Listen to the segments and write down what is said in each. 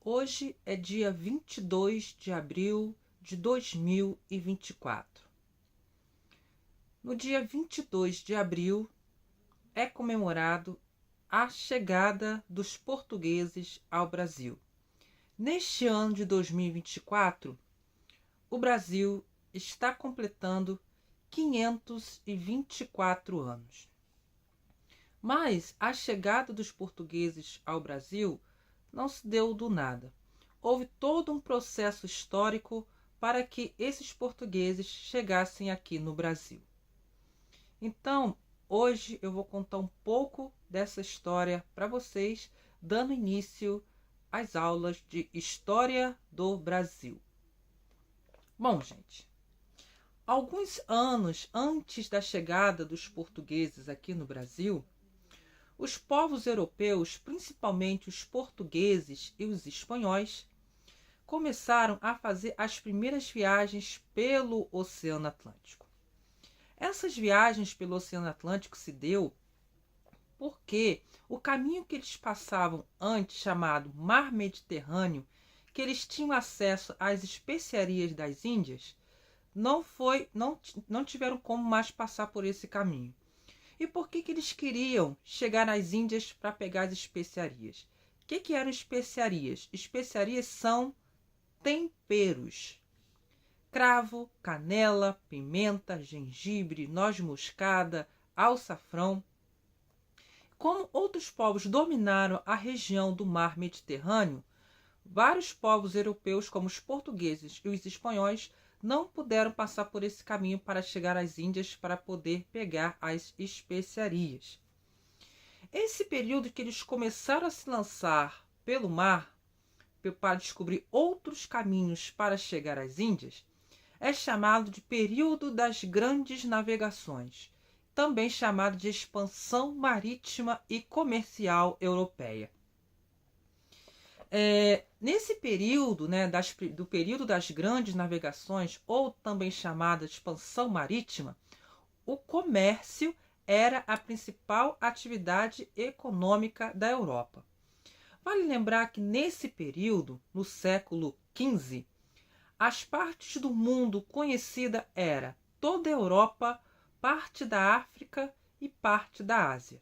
Hoje é dia 22 de abril de 2024. No dia 22 de abril é comemorado a chegada dos portugueses ao Brasil. Neste ano de 2024, o Brasil está completando 524 anos. Mas a chegada dos portugueses ao Brasil não se deu do nada. Houve todo um processo histórico para que esses portugueses chegassem aqui no Brasil. Então, hoje eu vou contar um pouco dessa história para vocês, dando início às aulas de História do Brasil. Bom, gente, alguns anos antes da chegada dos portugueses aqui no Brasil, os povos europeus, principalmente os portugueses e os espanhóis, começaram a fazer as primeiras viagens pelo Oceano Atlântico. Essas viagens pelo Oceano Atlântico se deu porque o caminho que eles passavam antes, chamado Mar Mediterrâneo, que eles tinham acesso às especiarias das Índias, não tiveram como mais passar por esse caminho. E por que eles queriam chegar nas Índias para pegar as especiarias? O que eram especiarias? Especiarias são temperos. Cravo, canela, pimenta, gengibre, noz moscada, açafrão. Como outros povos dominaram a região do Mar Mediterrâneo, vários povos europeus, como os portugueses e os espanhóis, não puderam passar por esse caminho para chegar às Índias para poder pegar as especiarias. Esse período que eles começaram a se lançar pelo mar para descobrir outros caminhos para chegar às Índias é chamado de período das grandes navegações, também chamado de expansão marítima e comercial europeia. Nesse período, do período das grandes navegações, ou também chamada de expansão marítima, o comércio era a principal atividade econômica da Europa. Vale lembrar que nesse período, no século XV, as partes do mundo conhecida era toda a Europa, parte da África e parte da Ásia.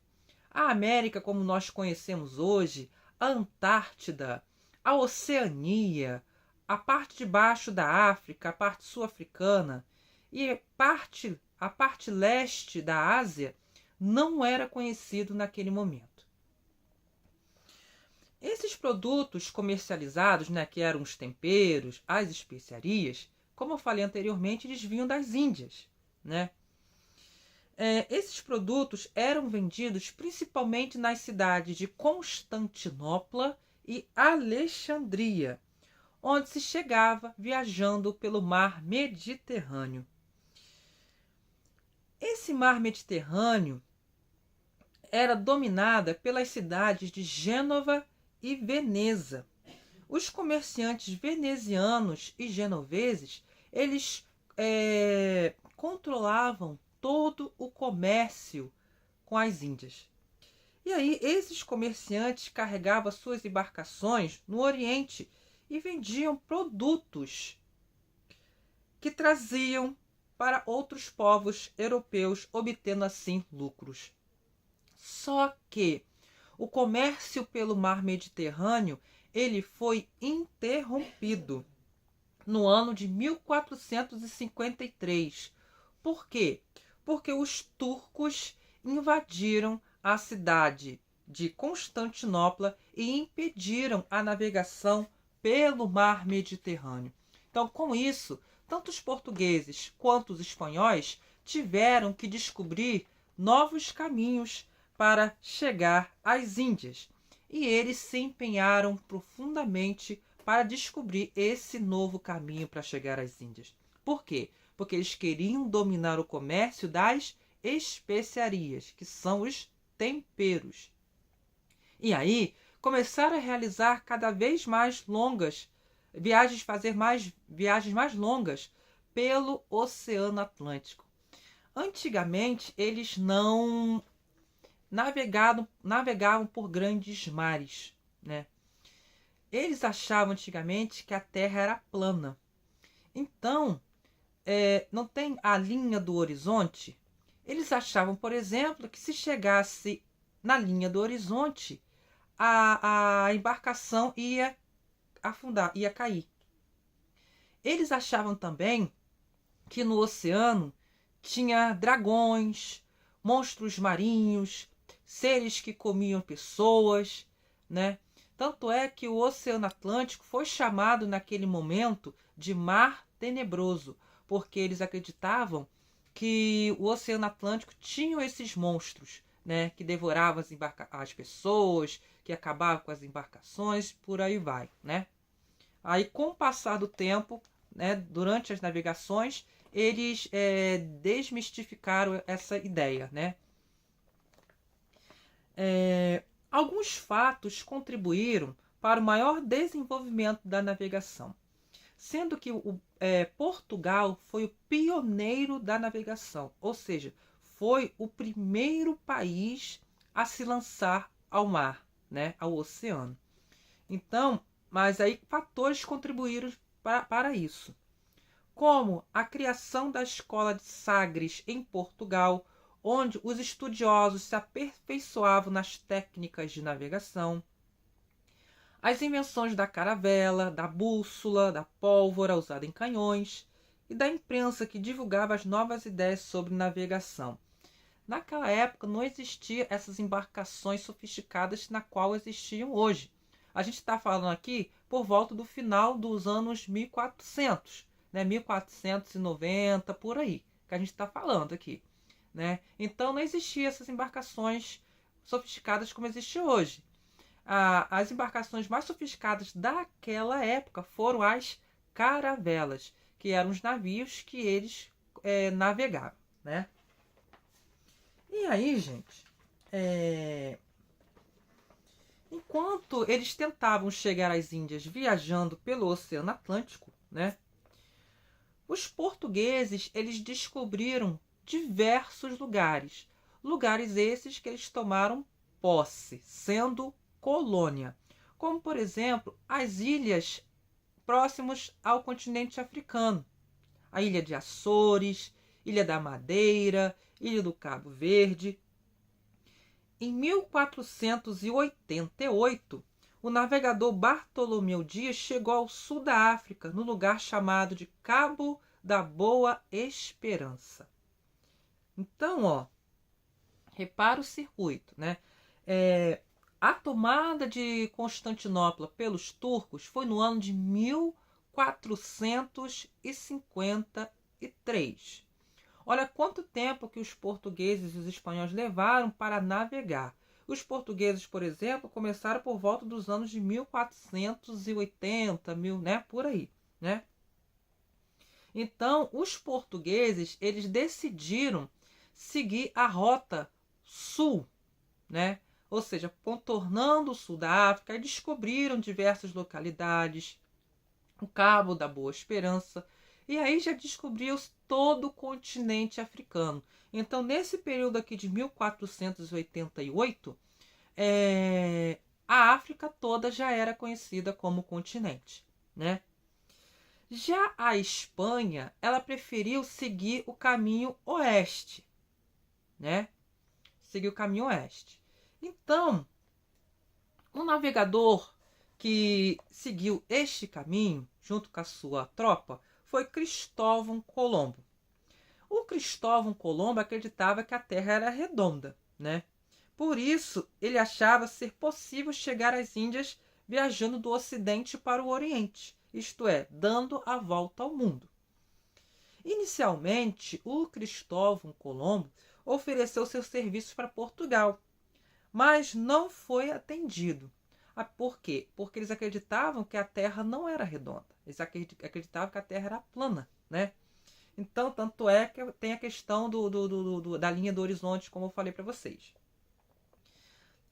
A América, como nós conhecemos hoje, a Antártida, a Oceania, a parte de baixo da África, a parte sul-africana e a parte leste da Ásia não era conhecido naquele momento. Esses produtos comercializados, que eram os temperos, as especiarias, como eu falei anteriormente, eles vinham das Índias, esses produtos eram vendidos principalmente nas cidades de Constantinopla e Alexandria, onde se chegava viajando pelo Mar Mediterrâneo. Esse Mar Mediterrâneo era dominada pelas cidades de Gênova e Veneza. Os comerciantes venezianos e genoveses, eles controlavam todo o comércio com as Índias. E aí esses comerciantes carregavam suas embarcações no Oriente e vendiam produtos que traziam para outros povos europeus, obtendo assim lucros. Só que o comércio pelo Mar Mediterrâneo ele foi interrompido no ano de 1453. Por quê? Porque os turcos invadiram a cidade de Constantinopla e impediram a navegação pelo Mar Mediterrâneo. Então, com isso, tanto os portugueses quanto os espanhóis tiveram que descobrir novos caminhos para chegar às Índias. E eles se empenharam profundamente para descobrir esse novo caminho para chegar às Índias. Por quê? Porque eles queriam dominar o comércio das especiarias, que são os temperos. E aí começaram a realizar cada vez mais longas viagens, fazer mais viagens mais longas pelo Oceano Atlântico. Antigamente eles não navegavam por grandes mares, eles achavam antigamente que a Terra era plana. Então, não tem a linha do horizonte? Eles achavam, por exemplo, que se chegasse na linha do horizonte, a embarcação ia afundar, ia cair. Eles achavam também que no oceano tinha dragões, monstros marinhos, seres que comiam pessoas, né? Tanto é que o Oceano Atlântico foi chamado naquele momento de Mar Tenebroso, porque eles acreditavam que o Oceano Atlântico tinha esses monstros, né, que devoravam as pessoas, que acabavam com as embarcações, por aí vai, né? Aí, com o passar do tempo, né, durante as navegações, eles desmistificaram essa ideia, né? Alguns fatos contribuíram para o maior desenvolvimento da navegação, sendo que Portugal foi o pioneiro da navegação, ou seja, foi o primeiro país a se lançar ao mar, né, ao oceano. Então, mas aí fatores contribuíram para isso, como a criação da escola de Sagres em Portugal, onde os estudiosos se aperfeiçoavam nas técnicas de navegação, as invenções da caravela, da bússola, da pólvora usada em canhões e da imprensa que divulgava as novas ideias sobre navegação. Naquela época não existiam essas embarcações sofisticadas na qual existiam hoje. A gente está falando aqui por volta do final dos anos 1400, né? 1490, por aí, que a gente está falando aqui, né? Então não existiam essas embarcações sofisticadas como existe hoje. As embarcações mais sofisticadas daquela época foram as caravelas, que eram os navios que eles navegavam, né? E aí, gente, enquanto eles tentavam chegar às Índias viajando pelo Oceano Atlântico, né, os portugueses eles descobriram diversos lugares. Lugares esses que eles tomaram posse, sendo colônia. Como, por exemplo, as ilhas próximas ao continente africano. A Ilha de Açores, Ilha da Madeira, Ilha do Cabo Verde. Em 1488, o navegador Bartolomeu Dias chegou ao sul da África, no lugar chamado de Cabo da Boa Esperança. Então, repara o circuito, né? A tomada de Constantinopla pelos turcos foi no ano de 1453. Olha quanto tempo que os portugueses e os espanhóis levaram para navegar. Os portugueses, por exemplo, começaram por volta dos anos de 1480, né, por aí, né? Então, os portugueses, eles decidiram seguir a rota sul, né? Ou seja, contornando o sul da África, e descobriram diversas localidades, o Cabo da Boa Esperança, e aí já descobriu todo o continente africano. Então, nesse período aqui de 1488, a África toda já era conhecida como continente, né? Já a Espanha, ela preferiu seguir o caminho oeste, né? Seguir o caminho oeste. Então, o navegador que seguiu este caminho, junto com a sua tropa, foi Cristóvão Colombo. O Cristóvão Colombo acreditava que a Terra era redonda, né? Por isso, ele achava ser possível chegar às Índias viajando do Ocidente para o Oriente, isto é, dando a volta ao mundo. Inicialmente, o Cristóvão Colombo ofereceu seus serviços para Portugal, mas não foi atendido. Por quê? Porque eles acreditavam que a Terra não era redonda. Eles acreditavam que a Terra era plana, né? Então, tanto é que tem a questão da linha do horizonte, como eu falei para vocês.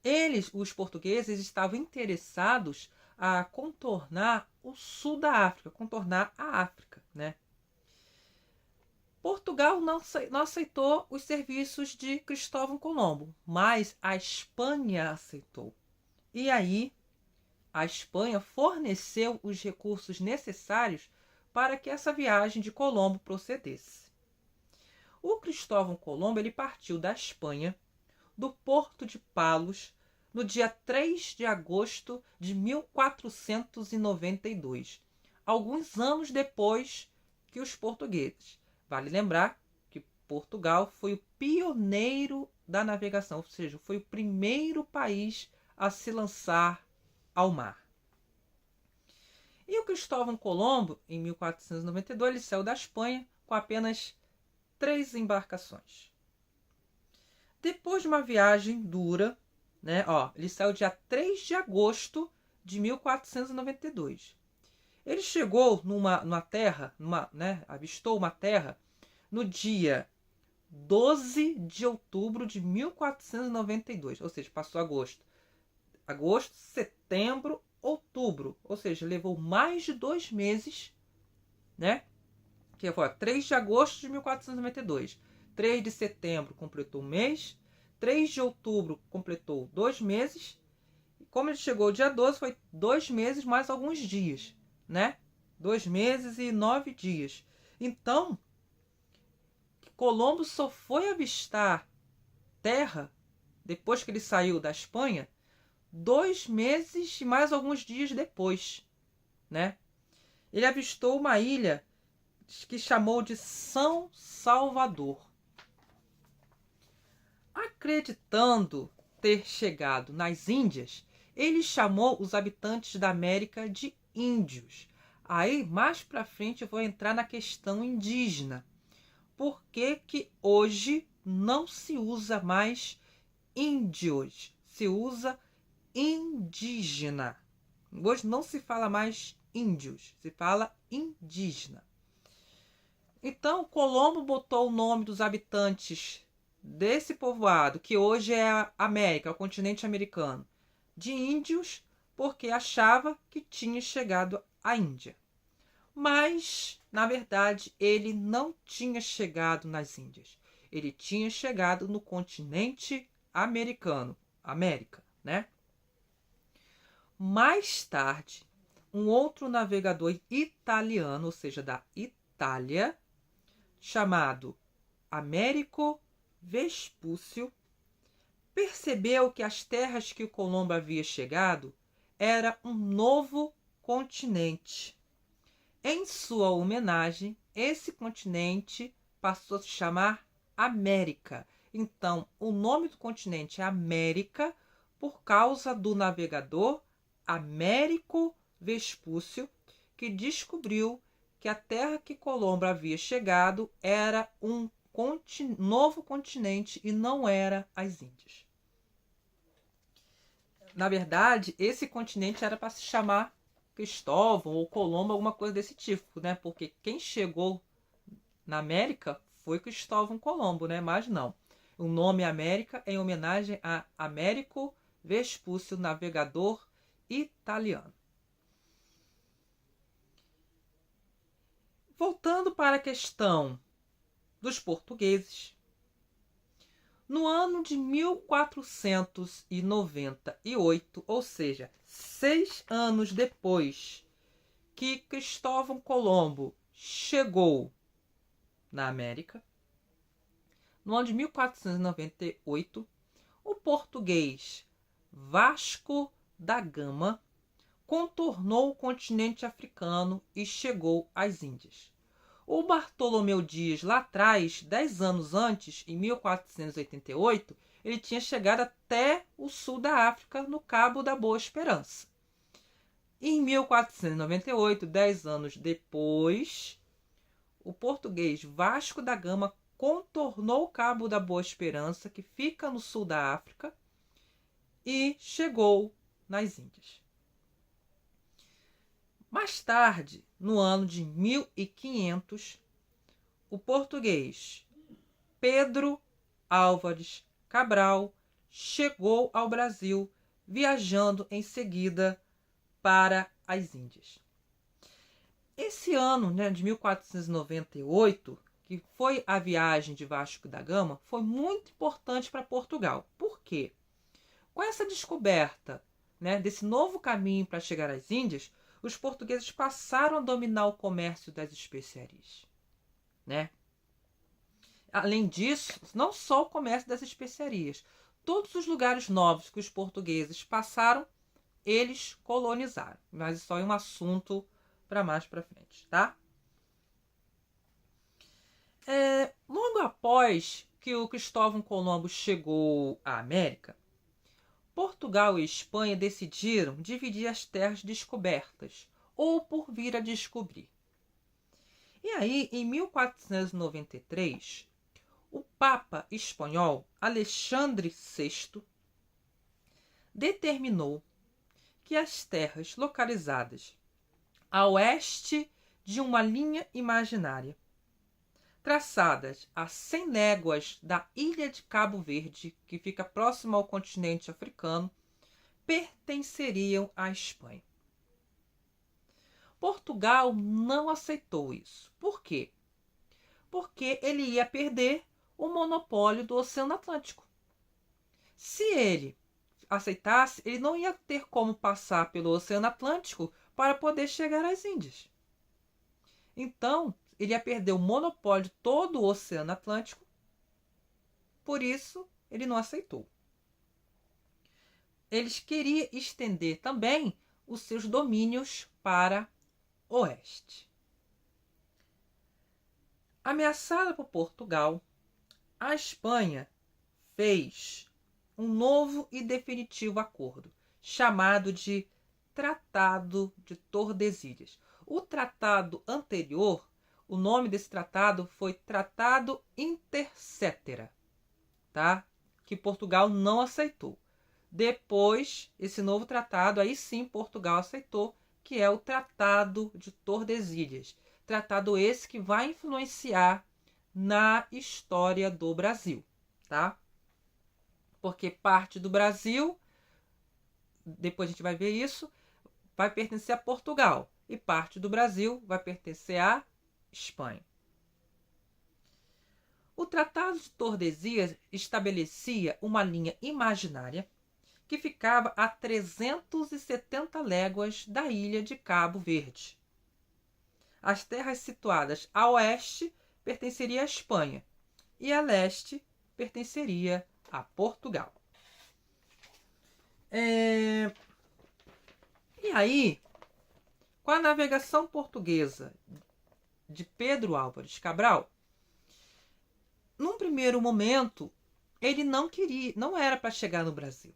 Eles, os portugueses, estavam interessados a contornar o sul da África, contornar a África, né? Portugal não aceitou os serviços de Cristóvão Colombo, mas a Espanha aceitou. E aí a Espanha forneceu os recursos necessários para que essa viagem de Colombo procedesse. O Cristóvão Colombo ele partiu da Espanha, do porto de Palos, no dia 3 de agosto de 1492, alguns anos depois que os portugueses. Vale lembrar que Portugal foi o pioneiro da navegação, ou seja, foi o primeiro país a se lançar ao mar. E o Cristóvão Colombo, em 1492, ele saiu da Espanha com apenas 3 embarcações. Depois de uma viagem dura, ele saiu dia 3 de agosto de 1492. Ele chegou numa terra, avistou uma terra no dia 12 de outubro de 1492, ou seja, passou agosto, setembro, outubro, ou seja, levou mais de 2 meses, que foi 3 de agosto de 1492, 3 de setembro completou um mês, 3 de outubro completou 2 meses, e como ele chegou dia 12, foi 2 meses mais alguns dias, 2 meses e 9 dias. Então, Colombo só foi avistar terra, depois que ele saiu da Espanha, 2 meses e mais alguns dias depois, Ele avistou uma ilha que chamou de São Salvador. Acreditando ter chegado nas Índias, ele chamou os habitantes da América de índios. Aí, mais para frente, eu vou entrar na questão indígena. Por que que hoje não se usa mais índios? Se usa indígena. Hoje não se fala mais índios, se fala indígena. Então, Colombo botou o nome dos habitantes desse povoado, que hoje é a América, o continente americano, de índios, porque achava que tinha chegado à Índia. Mas, na verdade, ele não tinha chegado nas Índias. Ele tinha chegado no continente americano, América, Mais tarde, um outro navegador italiano, ou seja, da Itália, chamado Américo Vespúcio, percebeu que as terras que o Colombo havia chegado era um novo continente. Em sua homenagem, esse continente passou a se chamar América. Então, o nome do continente é América por causa do navegador Américo Vespúcio, que descobriu que a terra que Colombo havia chegado era um novo continente e não era as Índias. Na verdade, esse continente era para se chamar Cristóvão ou Colombo, alguma coisa desse tipo, Porque quem chegou na América foi Cristóvão Colombo, Mas não. O nome América é em homenagem a Américo Vespúcio, navegador italiano. Voltando para a questão dos portugueses, no ano de 1498, ou seja, 6 anos depois que Cristóvão Colombo chegou na América, no ano de 1498, o português Vasco da Gama contornou o continente africano e chegou às Índias. O Bartolomeu Dias, lá atrás, 10 anos antes, em 1488, ele tinha chegado até o sul da África, no Cabo da Boa Esperança. Em 1498, 10 anos depois, o português Vasco da Gama contornou o Cabo da Boa Esperança, que fica no sul da África, e chegou nas Índias. Mais tarde, no ano de 1500, o português Pedro Álvares Cabral chegou ao Brasil, viajando em seguida para as Índias. Esse ano, de 1498, que foi a viagem de Vasco da Gama, foi muito importante para Portugal. Por quê? Com essa descoberta né, desse novo caminho para chegar às Índias, os portugueses passaram a dominar o comércio das especiarias, né? Além disso, não só o comércio das especiarias, todos os lugares novos que os portugueses passaram, eles colonizaram. Mas isso é um assunto para mais para frente, tá? Logo após que o Cristóvão Colombo chegou à América, Portugal e Espanha decidiram dividir as terras descobertas, ou por vir a descobrir. E aí, em 1493, o Papa espanhol Alexandre VI determinou que as terras localizadas a oeste de uma linha imaginária, traçadas a 100 léguas da ilha de Cabo Verde, que fica próximo ao continente africano, pertenceriam à Espanha. Portugal não aceitou isso. Por quê? Porque ele ia perder o monopólio do Oceano Atlântico. Se ele aceitasse, ele não ia ter como passar pelo Oceano Atlântico para poder chegar às Índias. Então, ele ia perder o monopólio de todo o Oceano Atlântico. Por isso, ele não aceitou. Eles queriam estender também os seus domínios para o oeste. Ameaçada por Portugal, a Espanha fez um novo e definitivo acordo, chamado de Tratado de Tordesilhas. O tratado anterior, o nome desse tratado foi Tratado Intercetera, tá? Que Portugal não aceitou. Depois, esse novo tratado, aí sim Portugal aceitou, que é o Tratado de Tordesilhas. Tratado esse que vai influenciar na história do Brasil, tá? Porque parte do Brasil, depois a gente vai ver isso, vai pertencer a Portugal. E parte do Brasil vai pertencer à Espanha. O Tratado de Tordesilhas estabelecia uma linha imaginária que ficava a 370 léguas da ilha de Cabo Verde. As terras situadas a oeste pertenceriam à Espanha e a leste pertenceria a Portugal. E aí, com a navegação portuguesa de Pedro Álvares Cabral, num primeiro momento, ele não era para chegar no Brasil.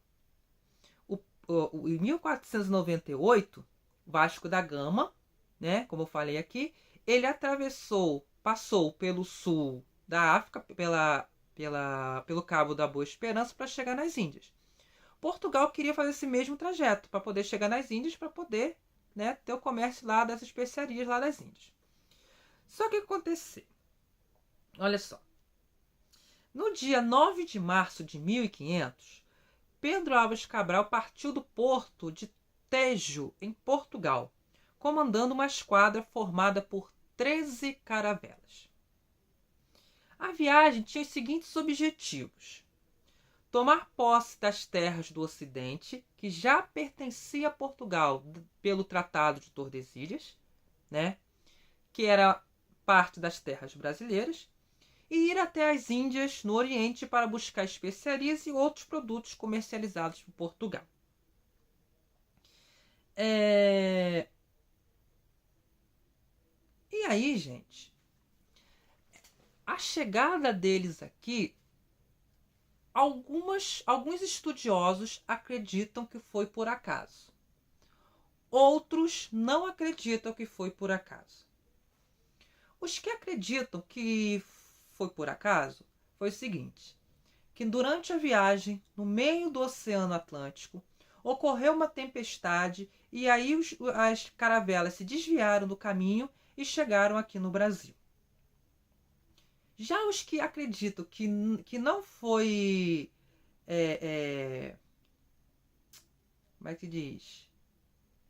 Em 1498, Vasco da Gama, né, como eu falei aqui, ele passou pelo sul da África, pelo Cabo da Boa Esperança, para chegar nas Índias. Portugal queria fazer esse mesmo trajeto para poder chegar nas Índias, para poder, né, ter o comércio lá das especiarias lá das Índias. Só que aconteceu, olha só, no dia 9 de março de 1500, Pedro Álvares Cabral partiu do porto de Tejo, em Portugal, comandando uma esquadra formada por 13 caravelas. A viagem tinha os seguintes objetivos: tomar posse das terras do Ocidente, que já pertencia a Portugal pelo Tratado de Tordesilhas, né, que era parte das terras brasileiras, e ir até as Índias, no Oriente, para buscar especiarias e outros produtos comercializados por Portugal. E aí, gente, a chegada deles aqui, alguns estudiosos acreditam que foi por acaso. Outros não acreditam que foi por acaso. Os que acreditam que foi por acaso foi o seguinte: que durante a viagem, no meio do Oceano Atlântico, ocorreu uma tempestade e aí as caravelas se desviaram do caminho e chegaram aqui no Brasil. Já os que acreditam que não foi... como é que diz?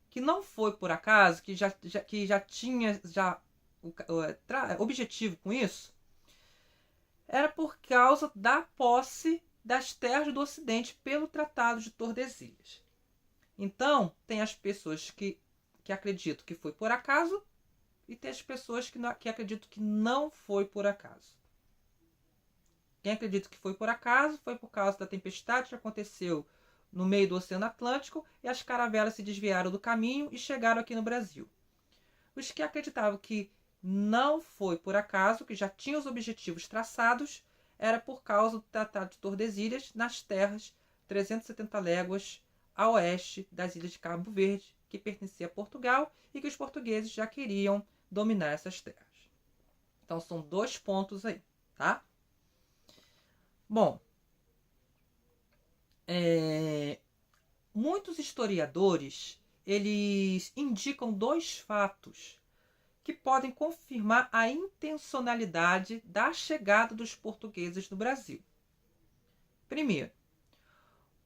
Que não foi por acaso, que já tinha objetivo com isso, era por causa da posse das terras do Ocidente pelo Tratado de Tordesilhas. Então, tem as pessoas que acreditam que foi por acaso e tem as pessoas que acreditam que não foi por acaso. Quem acredita que foi por acaso foi por causa da tempestade que aconteceu no meio do Oceano Atlântico e as caravelas se desviaram do caminho e chegaram aqui no Brasil. Os que acreditavam que não foi por acaso, que já tinham os objetivos traçados, era por causa do Tratado de Tordesilhas nas terras 370 léguas a oeste das ilhas de Cabo Verde, que pertencia a Portugal e que os portugueses já queriam dominar essas terras. Então são 2 pontos aí, tá? Bom, muitos historiadores eles indicam 2 fatos que podem confirmar a intencionalidade da chegada dos portugueses no Brasil. Primeiro,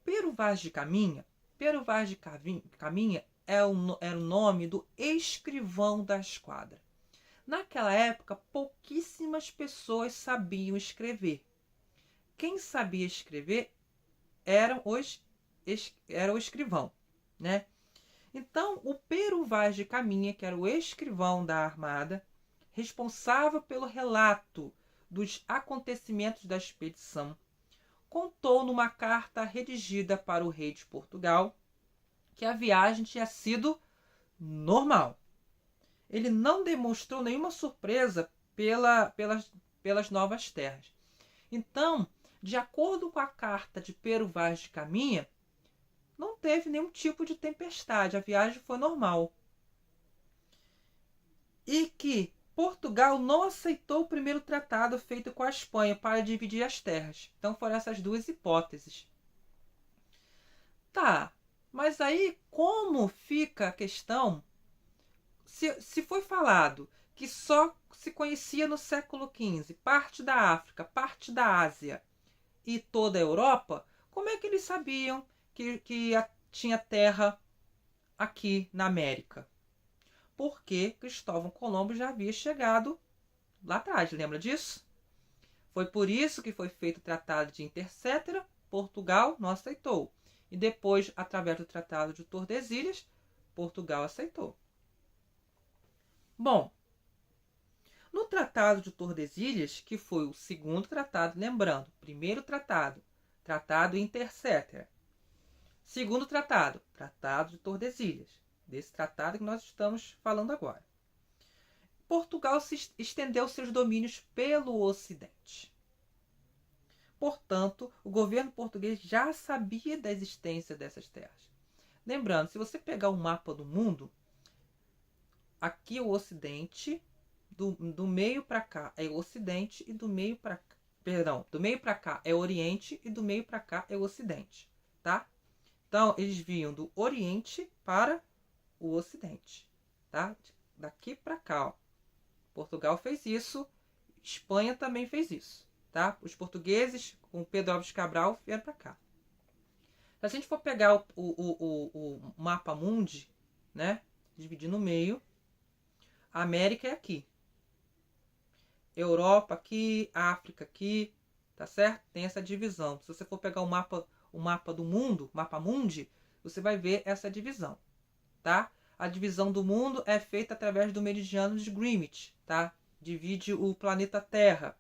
Pero Vaz de Caminha. Pero Vaz de Caminha era o nome do escrivão da esquadra. Naquela época, pouquíssimas pessoas sabiam escrever. Quem sabia escrever era o escrivão, né? Então, o Pero Vaz de Caminha, que era o escrivão da armada, responsável pelo relato dos acontecimentos da expedição, contou numa carta redigida para o rei de Portugal que a viagem tinha sido normal. Ele não demonstrou nenhuma surpresa pelas novas terras. Então, de acordo com a carta de Pero Vaz de Caminha, não teve nenhum tipo de tempestade, a viagem foi normal. E que Portugal não aceitou o primeiro tratado feito com a Espanha para dividir as terras. Então foram essas 2 hipóteses. Tá, mas aí como fica a questão? Se foi falado que só se conhecia no século XV parte da África, parte da Ásia e toda a Europa, como é que eles sabiam que tinha terra aqui na América? Porque Cristóvão Colombo já havia chegado lá atrás, lembra disso? Foi por isso que foi feito o Tratado de Intercetera, Portugal não aceitou. E depois, através do Tratado de Tordesilhas, Portugal aceitou. Bom, no Tratado de Tordesilhas, que foi o segundo tratado, lembrando, primeiro tratado, Tratado Intercetera. Segundo tratado, Tratado de Tordesilhas, desse tratado que nós estamos falando agora. Portugal se estendeu seus domínios pelo Ocidente. Portanto, o governo português já sabia da existência dessas terras. Lembrando, se você pegar um mapa do mundo, aqui é o Ocidente, do meio para cá é o Ocidente e do meio para cá, perdão, do meio para cá é o Oriente e do meio para cá é o Ocidente, tá? Então, eles vinham do Oriente para o Ocidente, tá? Daqui para cá, ó. Portugal fez isso, Espanha também fez isso, tá? Os portugueses, com Pedro Álvares Cabral, vieram para cá. Se a gente for pegar o mapa mundi, né? Dividir no meio, a América é aqui. Europa aqui, África aqui, tá certo? Tem essa divisão. Se você for pegar o mapa do mundo, mapa mundi, você vai ver essa divisão, tá? A divisão do mundo é feita através do meridiano de Greenwich, tá? Divide o planeta Terra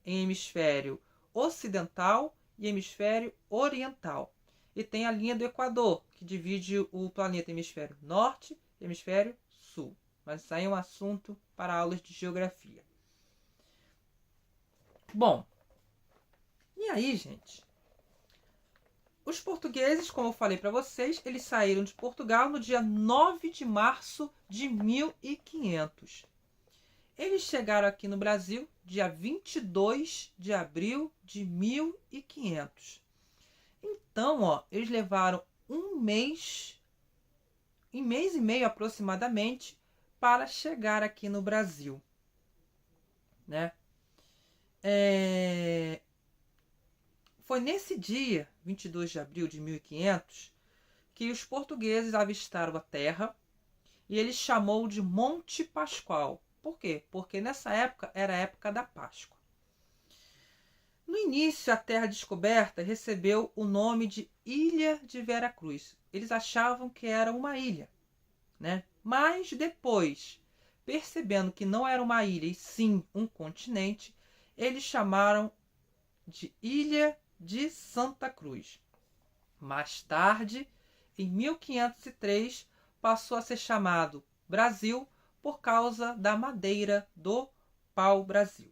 em hemisfério ocidental e hemisfério oriental. E tem a linha do Equador, que divide o planeta hemisfério norte e hemisfério sul. Mas isso aí é um assunto para aulas de geografia. Bom, e aí, gente? Os portugueses, como eu falei para vocês, eles saíram de Portugal no dia 9 de março de 1500. Eles chegaram aqui no Brasil dia 22 de abril de 1500. Então, ó, eles levaram um mês e meio aproximadamente, para chegar aqui no Brasil, né? Foi nesse dia, 22 de abril de 1500, que os portugueses avistaram a terra e ele chamou de Monte Pascoal. Por quê? Porque nessa época era a época da Páscoa. No início, a terra descoberta recebeu o nome de Ilha de Vera Cruz. eles achavam que era uma ilha, né? Mas depois, percebendo que não era uma ilha e sim um continente, eles chamaram de Ilha de Santa Cruz. Mais tarde, em 1503, passou a ser chamado Brasil por causa da madeira do pau-brasil.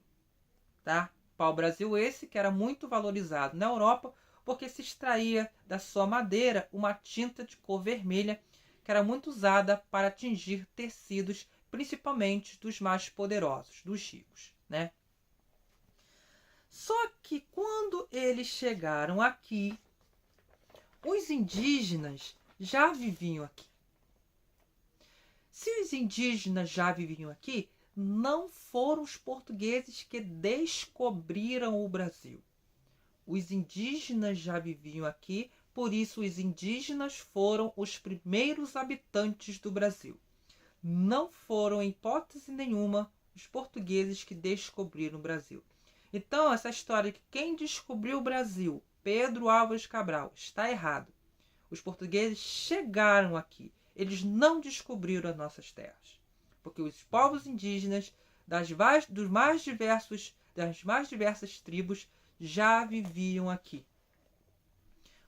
Tá? Pau-brasil esse que era muito valorizado na Europa porque se extraía da sua madeira uma tinta de cor vermelha que era muito usada para tingir tecidos, principalmente dos mais poderosos, dos ricos, né? Só que quando eles chegaram aqui, os indígenas já viviam aqui. Se os indígenas já viviam aqui, não foram os portugueses que descobriram o Brasil. Os indígenas já viviam aqui, por isso os indígenas foram os primeiros habitantes do Brasil. Não foram, em hipótese nenhuma, os portugueses que descobriram o Brasil. Então, essa história de que quem descobriu o Brasil, Pedro Álvares Cabral, está errado. Os portugueses chegaram aqui. Eles não descobriram as nossas terras. Porque os povos indígenas das mais diversas tribos já viviam aqui.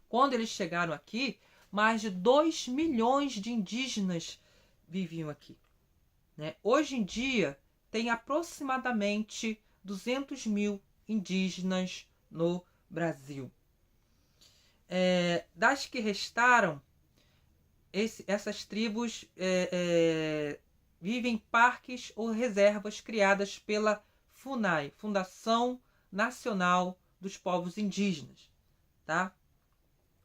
Quando eles chegaram aqui, mais de 2 milhões de indígenas viviam aqui, né? Hoje em dia, tem aproximadamente 200 mil indígenas no Brasil. Das que restaram, essas tribos vivem em parques ou reservas criadas pela FUNAI, Fundação Nacional dos Povos Indígenas. Tá?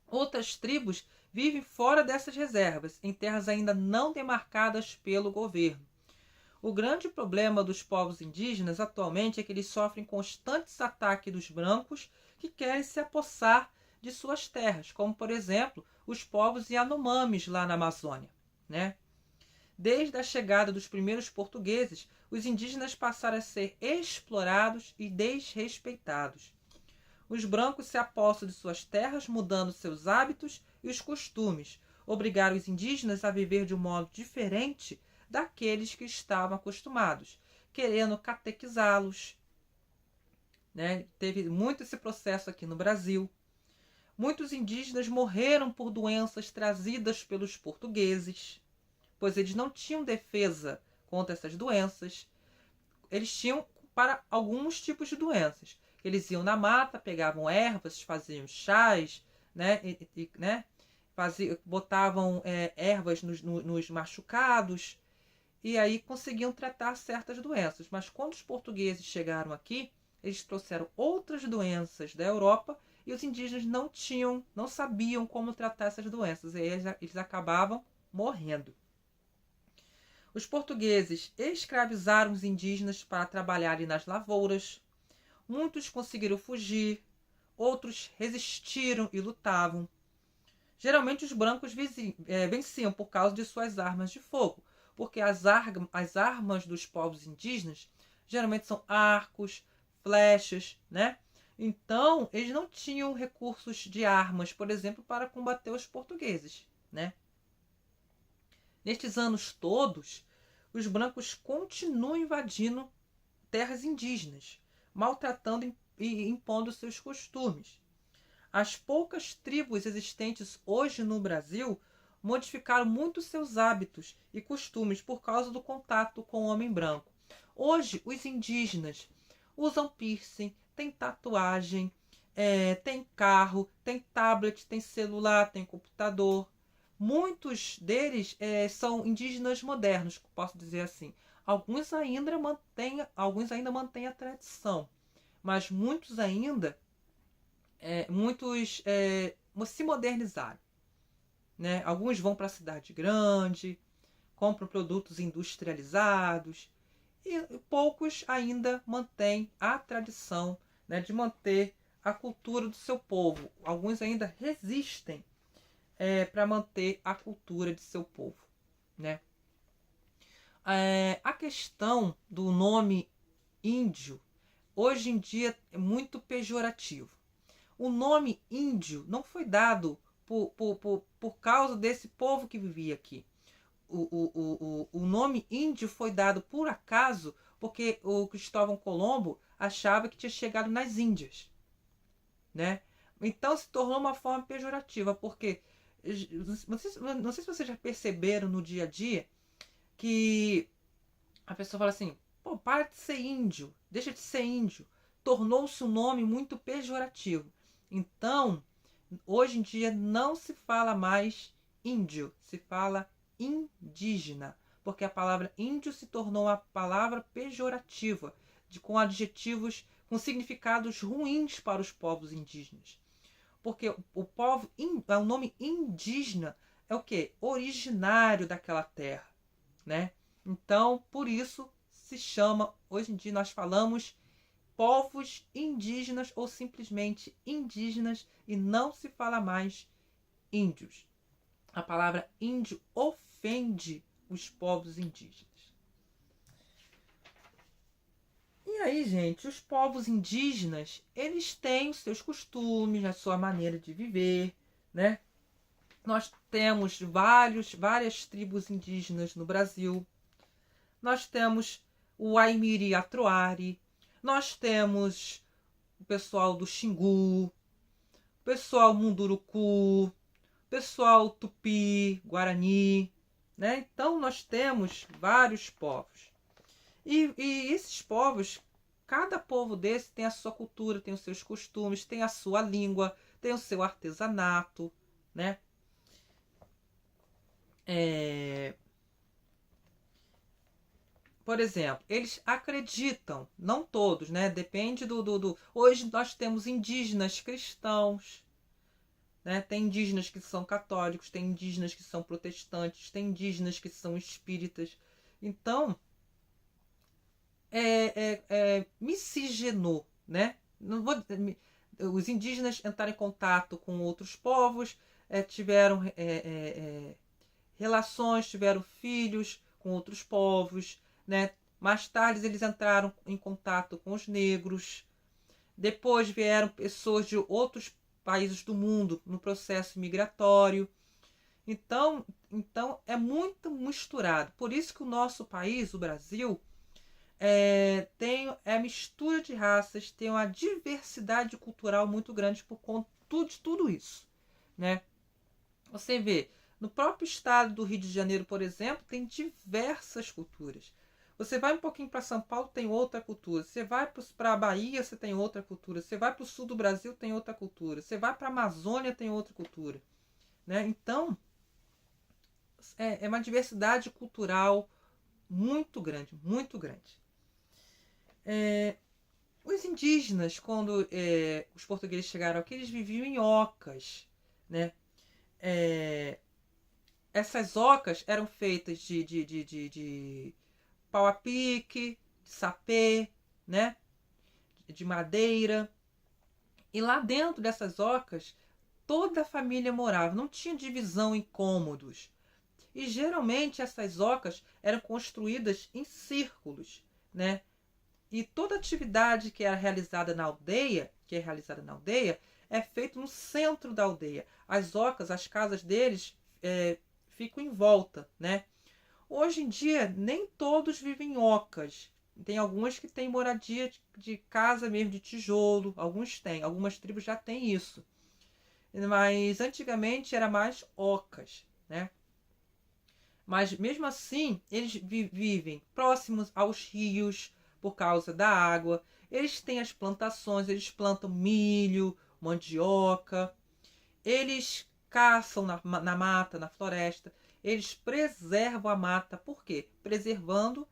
Outras tribos vivem fora dessas reservas, em terras ainda não demarcadas pelo governo. O grande problema dos povos indígenas atualmente é que eles sofrem constantes ataques dos brancos que querem se apossar de suas terras, como, por exemplo, os povos Yanomamis lá na Amazônia, né? Desde a chegada dos primeiros portugueses, os indígenas passaram a ser explorados e desrespeitados. Os brancos se apossam de suas terras, mudando seus hábitos e os costumes, obrigaram os indígenas a viver de um modo diferente daqueles que estavam acostumados, querendo catequizá-los, né? Teve muito esse processo aqui no Brasil. Muitos indígenas morreram por doenças trazidas pelos portugueses, pois eles não tinham defesa contra essas doenças. Eles tinham para alguns tipos de doenças. Eles iam na mata, pegavam ervas, faziam chás, né? Botavam ervas nos machucados, e aí conseguiam tratar certas doenças. Mas quando os portugueses chegaram aqui, eles trouxeram outras doenças da Europa e os indígenas não sabiam como tratar essas doenças. E aí eles acabavam morrendo. Os portugueses escravizaram os indígenas para trabalharem nas lavouras. Muitos conseguiram fugir, outros resistiram e lutavam. Geralmente os brancos venciam por causa de suas armas de fogo, porque as armas dos povos indígenas geralmente são arcos, flechas, né? Então, eles não tinham recursos de armas, por exemplo, para combater os portugueses, né? Nestes anos todos, os brancos continuam invadindo terras indígenas, maltratando e impondo seus costumes. As poucas tribos existentes hoje no Brasil modificaram muito seus hábitos e costumes por causa do contato com o homem branco. Hoje, os indígenas usam piercing, têm tatuagem, tem carro, tem tablet, tem celular, tem computador. Muitos deles são indígenas modernos, posso dizer assim. Alguns ainda mantêm a tradição, mas muitos ainda se modernizaram, né? Alguns vão para a cidade grande, compram produtos industrializados, e poucos ainda mantêm a tradição, né, de manter a cultura do seu povo. Alguns ainda resistem para manter a cultura de seu povo, né? A questão do nome índio hoje em dia é muito pejorativo. O nome índio não foi dado por causa desse povo que vivia aqui. O nome índio foi dado por acaso porque o Cristóvão Colombo achava que tinha chegado nas Índias, né? Então se tornou uma forma pejorativa, porque não sei se vocês já perceberam no dia a dia que a pessoa fala assim, pô, para de ser índio, deixa de ser índio. Tornou-se um nome muito pejorativo. Então, hoje em dia não se fala mais índio, se fala indígena, porque a palavra índio se tornou uma palavra pejorativa, com adjetivos, com significados ruins para os povos indígenas. Porque o nome indígena é o quê? Originário daquela terra, né? Então, por isso se chama, hoje em dia nós falamos povos indígenas ou simplesmente indígenas e não se fala mais índios. A palavra índio ofende os povos indígenas. E aí, gente, os povos indígenas, eles têm os seus costumes, a sua maneira de viver, né? Nós temos várias tribos indígenas no Brasil. Nós temos o Aimiri Atuari, nós temos o pessoal do Xingu, o pessoal Munduruku, o pessoal Tupi, Guarani, né? Então nós temos vários povos. E esses povos, cada povo desse tem a sua cultura, tem os seus costumes, tem a sua língua, tem o seu artesanato, né? Por exemplo, eles acreditam, não todos, né? Depende do. Hoje nós temos indígenas cristãos, né? Tem indígenas que são católicos, tem indígenas que são protestantes, tem indígenas que são espíritas. Então, miscigenou, né? Não vou, os indígenas entraram em contato com outros povos, tiveram relações, tiveram filhos com outros povos, né? Mais tarde eles entraram em contato com os negros. Depois vieram pessoas de outros países do mundo no processo migratório. Então é muito misturado. Por isso que o nosso país, o Brasil, tem mistura de raças, tem uma diversidade cultural muito grande por conta de tudo isso, né? Você vê, no próprio estado do Rio de Janeiro, por exemplo, tem diversas culturas. Você vai um pouquinho para São Paulo, tem outra cultura. Você vai para a Bahia, você tem outra cultura. Você vai para o sul do Brasil, tem outra cultura. Você vai para a Amazônia, tem outra cultura, né? Então, é uma diversidade cultural muito grande, muito grande. Os indígenas, quando os portugueses chegaram aqui, eles viviam em ocas, né? Essas ocas eram feitas de pau a pique, de sapê, né? De madeira. E lá dentro dessas ocas, toda a família morava. Não tinha divisão em cômodos. E geralmente essas ocas eram construídas em círculos, né? E toda atividade que era realizada na aldeia, é feita no centro da aldeia. As ocas, as casas deles ficam em volta, né? Hoje em dia, nem todos vivem em ocas. Tem algumas que têm moradia de casa mesmo, de tijolo. Alguns têm. Algumas tribos já têm isso. Mas antigamente era mais ocas, né? Mas mesmo assim, eles vivem próximos aos rios por causa da água. Eles têm as plantações, eles plantam milho, mandioca. Eles caçam na mata, na floresta. Eles preservam a mata. Por quê? Preservando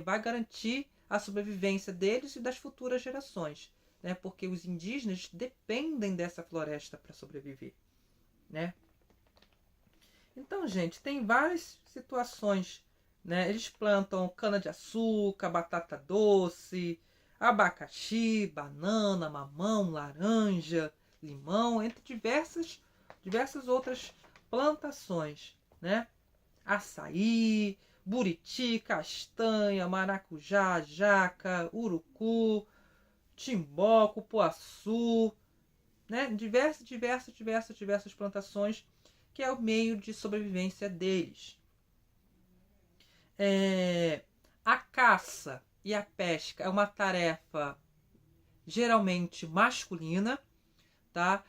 vai garantir a sobrevivência deles e das futuras gerações, né? Porque os indígenas dependem dessa floresta para sobreviver, né? Então, gente, tem várias situações, né? Eles plantam cana-de-açúcar, batata doce, abacaxi, banana, mamão, laranja, limão, entre diversas outras plantações, né? Açaí, buriti, castanha, maracujá, jaca, urucu, timbó, cupuaçu, né? Diversas plantações, que é o meio de sobrevivência deles. A caça e a pesca é uma tarefa geralmente masculina, tá?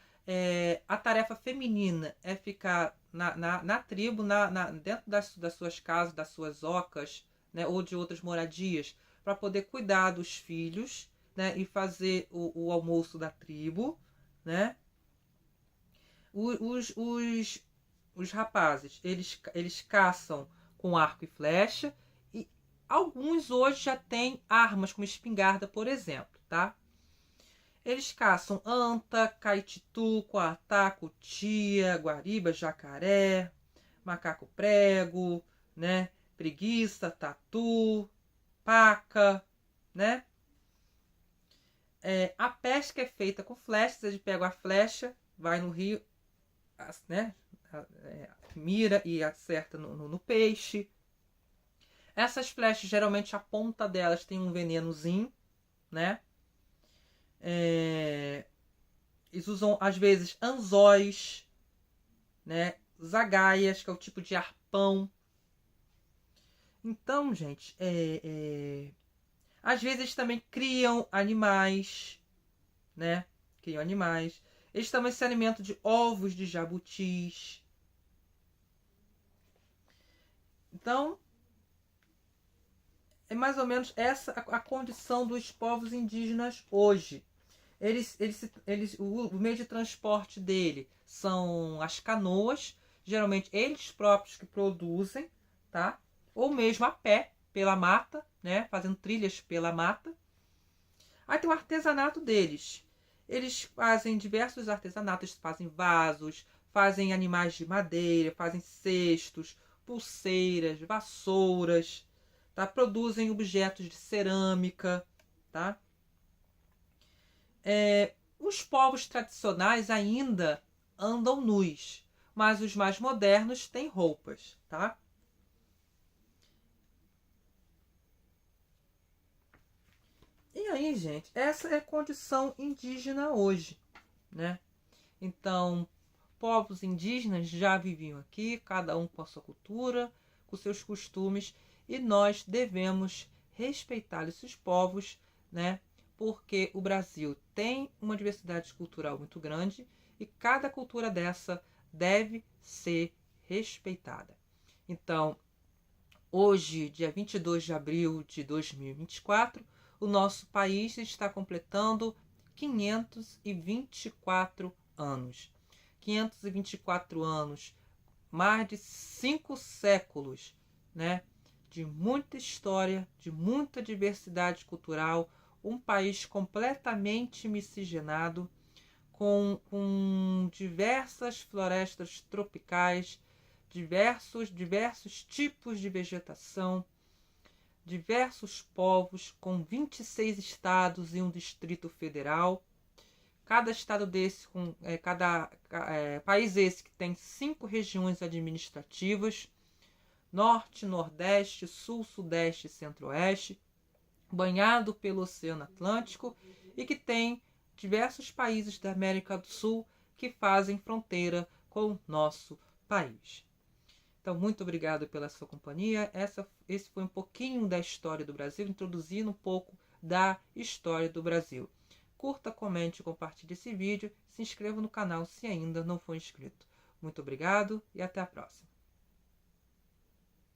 A tarefa feminina é ficar na tribo, dentro das suas casas, das suas ocas, né, ou de outras moradias, para poder cuidar dos filhos, né, e fazer o almoço da tribo, né? Os rapazes, eles caçam com arco e flecha, e alguns hoje já têm armas como espingarda, por exemplo, tá? Eles caçam anta, caititu, coatá, cutia, guariba, jacaré, macaco prego, né? Preguiça, tatu, paca, né? A pesca é feita com flechas, eles pegam a flecha, vai no rio, né? Mira e acerta no peixe. Essas flechas, geralmente a ponta delas tem um venenozinho, né? Eles usam, às vezes, anzóis, né? Zagaias, que é o tipo de arpão. Então, gente, às vezes eles também criam animais, né? Criam animais. Eles também se alimentam de ovos de jabutis. Então, é mais ou menos essa a condição dos povos indígenas hoje. O meio de transporte dele são as canoas, geralmente eles próprios que produzem, tá? Ou mesmo a pé, pela mata, né? Fazendo trilhas pela mata. Aí tem o artesanato deles. Eles fazem diversos artesanatos, fazem vasos, fazem animais de madeira, fazem cestos, pulseiras, vassouras, tá? Produzem objetos de cerâmica, tá? Os povos tradicionais ainda andam nus, mas os mais modernos têm roupas, tá? E aí, gente, essa é a condição indígena hoje, né? Então, povos indígenas já viviam aqui, cada um com a sua cultura, com seus costumes, e nós devemos respeitar esses povos, né? Porque o Brasil tem uma diversidade cultural muito grande e cada cultura dessa deve ser respeitada. Então, hoje, dia 22 de abril de 2024, o nosso país está completando 524 anos. 524 anos, mais de 5 séculos, né? De muita história, de muita diversidade cultural, um país completamente miscigenado, com diversas florestas tropicais, diversos tipos de vegetação, diversos povos, com 26 estados e um distrito federal. Cada estado desse, país esse que tem 5 regiões administrativas: Norte, Nordeste, Sul, Sudeste e Centro-Oeste, banhado pelo Oceano Atlântico, e que tem diversos países da América do Sul que fazem fronteira com o nosso país. Então, muito obrigado pela sua companhia. Esse foi um pouquinho da história do Brasil, introduzindo um pouco da história do Brasil. Curta, comente e compartilhe esse vídeo. Se inscreva no canal se ainda não for inscrito. Muito obrigado e até a próxima.